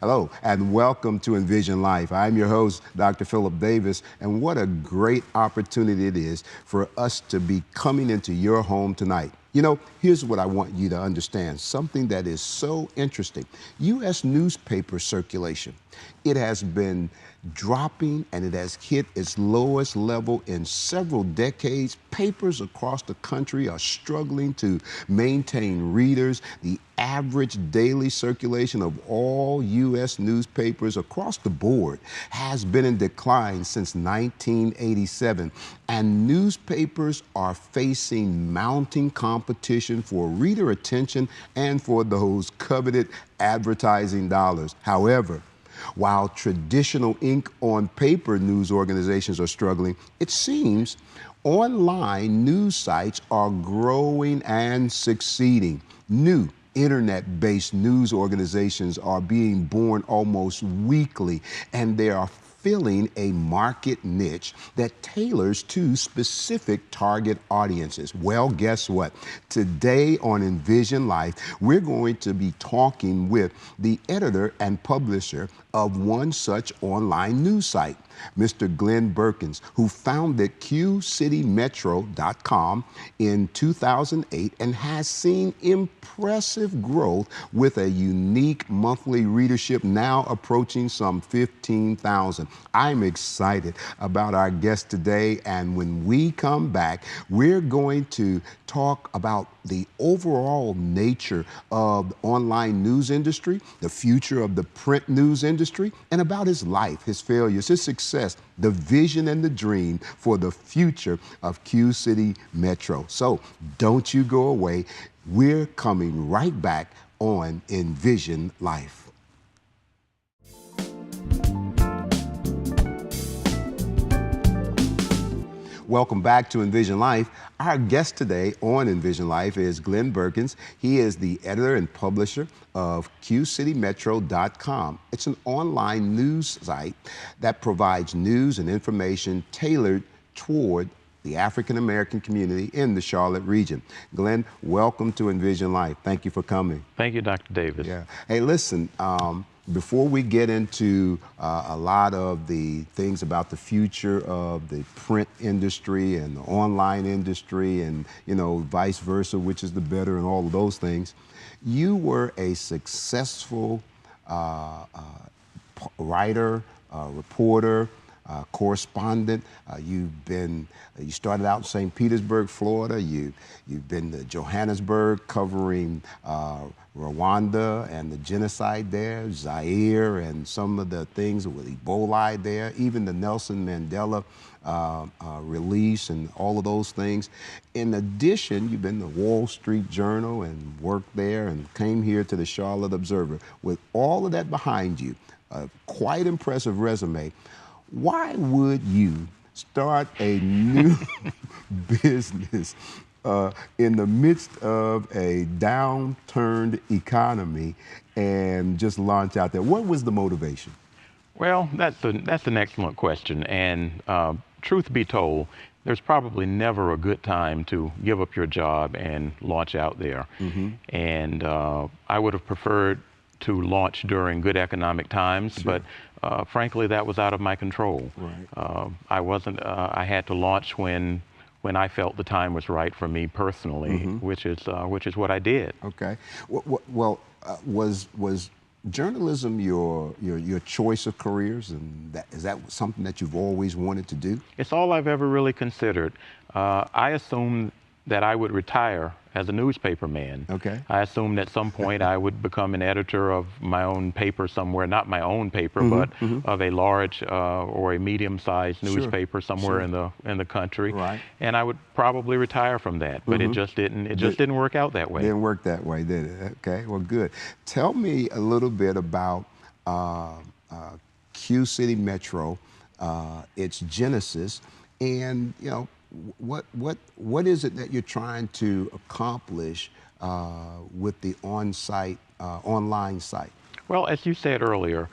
Hello, and welcome to Envision Life. I'm your host, Dr. Philip Davis, and what a great opportunity it is for us to be coming into your home tonight. You know, here's what I want you to understand, something that is so interesting. U.S. newspaper circulation, it has been dropping and it has hit its lowest level in several decades. Papers across the country are struggling to maintain readers. The average daily circulation of all U.S. newspapers across the board has been in decline since 1987, and newspapers are facing mounting competition for reader attention and for those coveted advertising dollars. However, while traditional ink on paper news organizations are struggling, it seems online news sites are growing and succeeding. New internet-based news organizations are being born almost weekly, and they are filling a market niche that tailors to specific target audiences. Well, guess what? Today on Envision Life, we're going to be talking with the editor and publisher of one such online news site, Mr. Glenn Burkins, who founded QCityMetro.com in 2008 and has seen impressive growth with a unique monthly readership now approaching some 15,000. I'm excited about our guest today, and when we come back, we're going to talk about the overall nature of the online news industry, the future of the print news industry, and about his life, his failures, his success, the vision and the dream for the future of Q City Metro. So don't you go away. We're coming right back on Envision Life. Welcome back to Envision Life. Our guest today on Envision Life is Glenn Burkins. He is the editor and publisher of QCityMetro.com. It's an online news site that provides news and information tailored toward the African American community in the Charlotte region. Glenn, welcome to Envision Life. Thank you for coming. Thank you, Dr. Davis. Yeah. Hey, listen, before we get into a lot of the things about the future of the print industry and the online industry and, you know, vice versa, which is the better and all of those things, you were a successful writer, reporter, correspondent. You started out in St. Petersburg, Florida. You've been to Johannesburg covering Rwanda and the genocide there, Zaire and some of the things with Ebola there, even the Nelson Mandela release and all of those things. In addition, you've been to Wall Street Journal and worked there and came here to the Charlotte Observer. With all of that behind you, a quite impressive resume. Why would you start a new business in the midst of a downturned economy and just launch out there? What was the motivation? Well, that's an excellent question. And truth be told, there's probably never a good time to give up your job and launch out there. Mm-hmm. And I would have preferred to launch during good economic times, sure. But frankly, that was out of my control. Right. I had to launch when I felt the time was right for me personally, mm-hmm. which is what I did. Okay. Well, was journalism your choice of careers, and is that something that you've always wanted to do? It's all I've ever really considered. I assumed that I would retire as a newspaper man. Okay. I assumed at some point I would become an editor of my own paper somewhere, not my own paper, mm-hmm, but mm-hmm. of a large or a medium-sized newspaper, sure. somewhere, sure. in the country. Right. And I would probably retire from that, but mm-hmm. it just didn't work out that way. Didn't work that way, did it? Okay, well, good. Tell me a little bit about Q City Metro, its genesis, and, you know, what is it that you're trying to accomplish with the online site? Well, as you said earlier,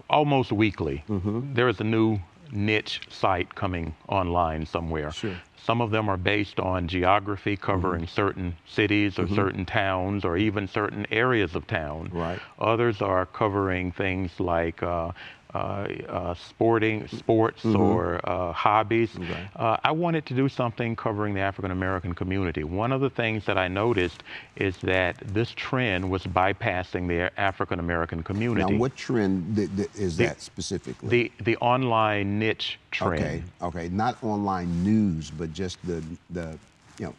almost weekly, mm-hmm. there is a new niche site coming online somewhere. Sure. Some of them are based on geography, covering certain cities or certain towns or even certain areas of town. Right. Others are covering things like sports or hobbies. Okay. I wanted to do something covering the African American community. One of the things that I noticed is that this trend was bypassing the African American community. Now, what trend is that specifically? The online niche trend. Okay, okay, not online news, but just the you know,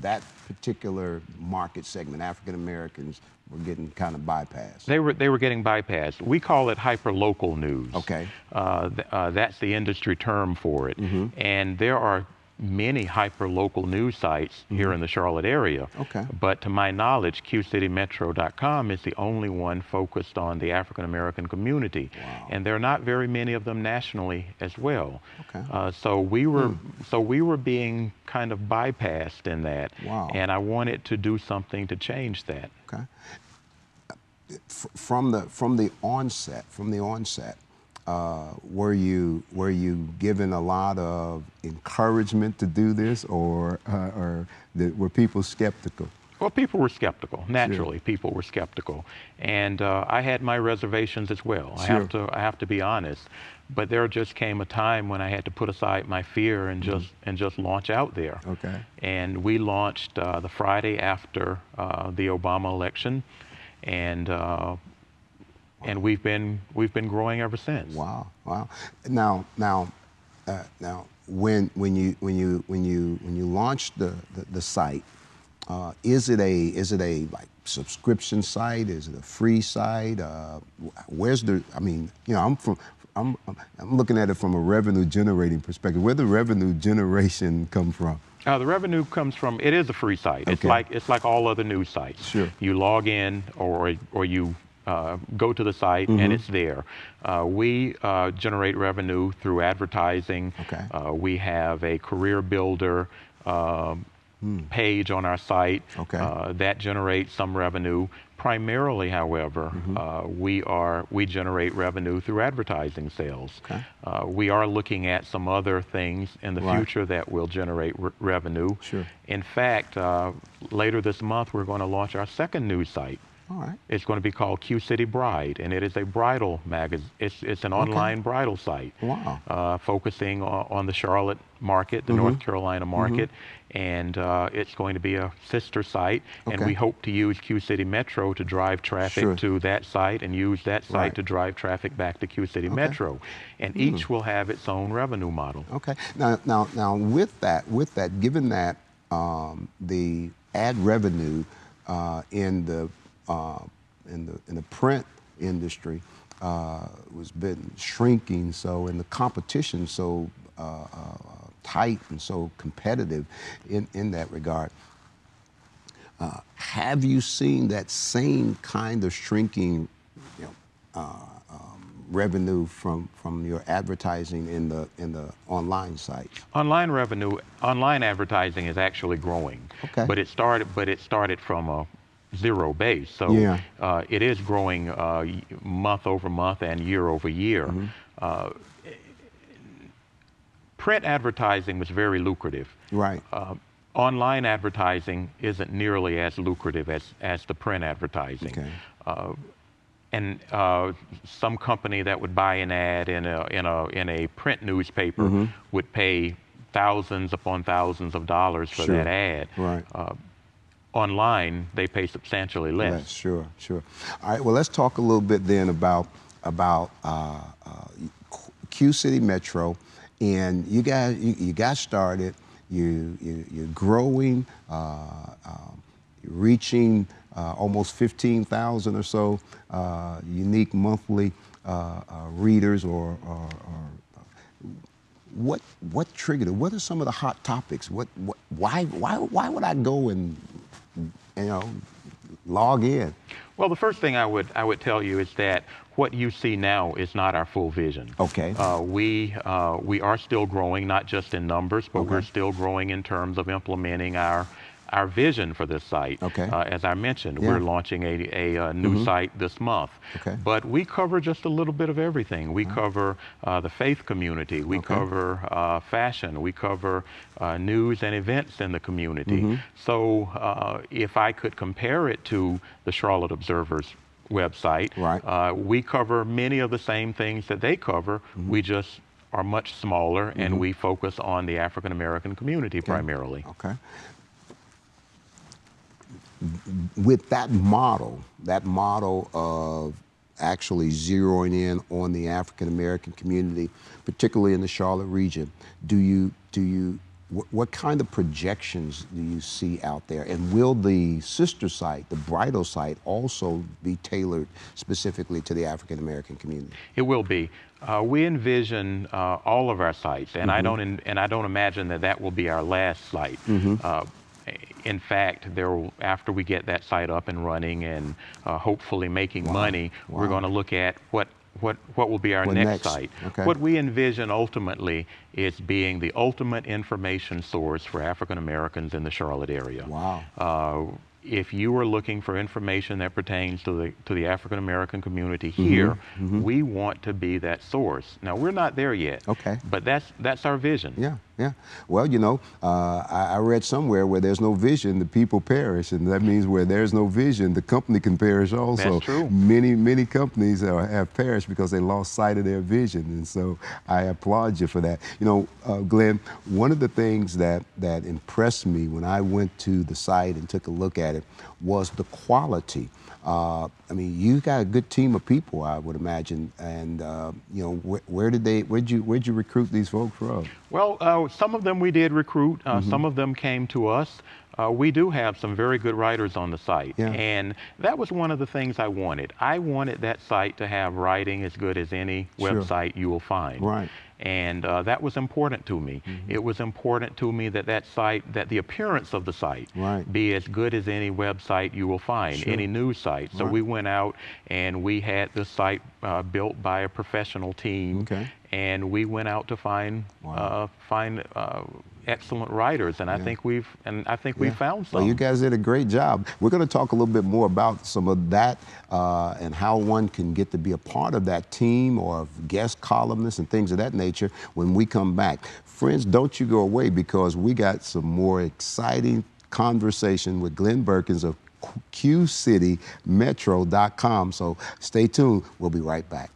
that particular market segment, African Americans were getting kind of bypassed. They were getting bypassed. We call it hyper-local news. Okay. That's the industry term for it. And there are many hyper-local news sites here in the Charlotte area. Okay. But to my knowledge, QCityMetro.com is the only one focused on the African American community. Wow. And there are not very many of them nationally as well. Okay. So we were being kind of bypassed in that. Wow. And I wanted to do something to change that. Okay. From the onset, were you given a lot of encouragement to do this, or were people skeptical? Well, people were skeptical. Naturally, people were skeptical, and I had my reservations as well. Sure. I have to be honest. But there just came a time when I had to put aside my fear and just launch out there. Okay. And we launched the Friday after the Obama election, and we've been growing ever since. Wow, wow. Now, when you launched the site, is it a like subscription site? Is it a free site? Where's the? I mean, you know, I'm looking at it from a revenue generating perspective. Where the revenue generation come from? The revenue comes from, it is a free site. Okay. It's like all other news sites. Sure. You log in or you go to the site and it's there. We generate revenue through advertising. Okay. We have a career builder page on our site that generates some revenue. Primarily, however, we generate revenue through advertising sales. Okay. We are looking at some other things in the Right. future that will generate revenue. Sure. In fact, later this month, we're going to launch our second news site. All right. It's going to be called Q City Bride, and it is a bridal magazine. It's an online bridal site. Wow. Focusing on the Charlotte market, the North Carolina market, and it's going to be a sister site, and Okay. we hope to use Q City Metro to drive traffic Sure. to that site and use that site Right. to drive traffic back to Q City Metro. And each will have its own revenue model. Okay. Now, with that, given that the ad revenue in the print industry was been shrinking, so and the competition so tight and so competitive in that regard. Have you seen that same kind of shrinking, revenue from your advertising in the online sites? Online advertising is actually growing. Okay. But it started from a zero base, so Yeah. it is growing month over month and year over year. Print advertising was very lucrative. Right. Online advertising isn't nearly as lucrative as the print advertising. Okay. And some company that would buy an ad in a print newspaper would pay thousands upon thousands of dollars for Sure. that ad. Right. Online, they pay substantially less. Yes, sure. All right. Well, let's talk a little bit then about Q City Metro, and you got started. You're growing, reaching almost 15,000 or so unique monthly readers. Or what triggered it? What are some of the hot topics? Why would I go and log in? Well, the first thing I would tell you is that what you see now is not our full vision. Okay. We are still growing, not just in numbers, but we're still growing in terms of implementing our our vision for this site. Okay. As I mentioned, Yeah. we're launching a new site this month. Okay. But we cover just a little bit of everything. We cover the faith community. We Okay. cover fashion. We cover news and events in the community. So if I could compare it to the Charlotte Observer's website, Right. we cover many of the same things that they cover. We just are much smaller, and we focus on the African American community primarily. Okay. With that model of actually zeroing in on the African American community, particularly in the Charlotte region, what kind of projections do you see out there? And will the sister site, the bridal site, also be tailored specifically to the African American community? It will be. We envision all of our sites, and I don't imagine that will be our last site. In fact, after we get that site up and running and hopefully making money, we're going to look at what will be our next site. Okay. What we envision ultimately is being the ultimate information source for African Americans in the Charlotte area. Wow. If you are looking for information that pertains to the African American community here, we want to be that source. Now, we're not there yet. Okay. But that's our vision. Yeah, yeah. Well, you know, I read somewhere where there's no vision, the people perish, and that means where there's no vision, the company can perish also. That's true. Many companies have perished because they lost sight of their vision, and so I applaud you for that. You know, Glenn, one of the things that impressed me when I went to the site and took a look at it was the quality. I mean, you got a good team of people, I would imagine, and you know, where'd you recruit these folks from? Well, some of them we did recruit. Some of them came to us. We do have some very good writers on the site, and that was one of the things I wanted. I wanted that site to have writing as good as any website you will find. Right. And that was important to me. It was important to me that that the appearance of the site be as good as any website you will find, any news site. So we went out and we had the site built by a professional team, and we went out to find excellent writers, and I think we've found some. Well, you guys did a great job. We're going to talk a little bit more about some of that and how one can get to be a part of that team or guest columnists and things of that nature when we come back. Friends, don't you go away, because we got some more exciting conversation with Glenn Burkins of QCityMetro.com. So stay tuned. We'll be right back.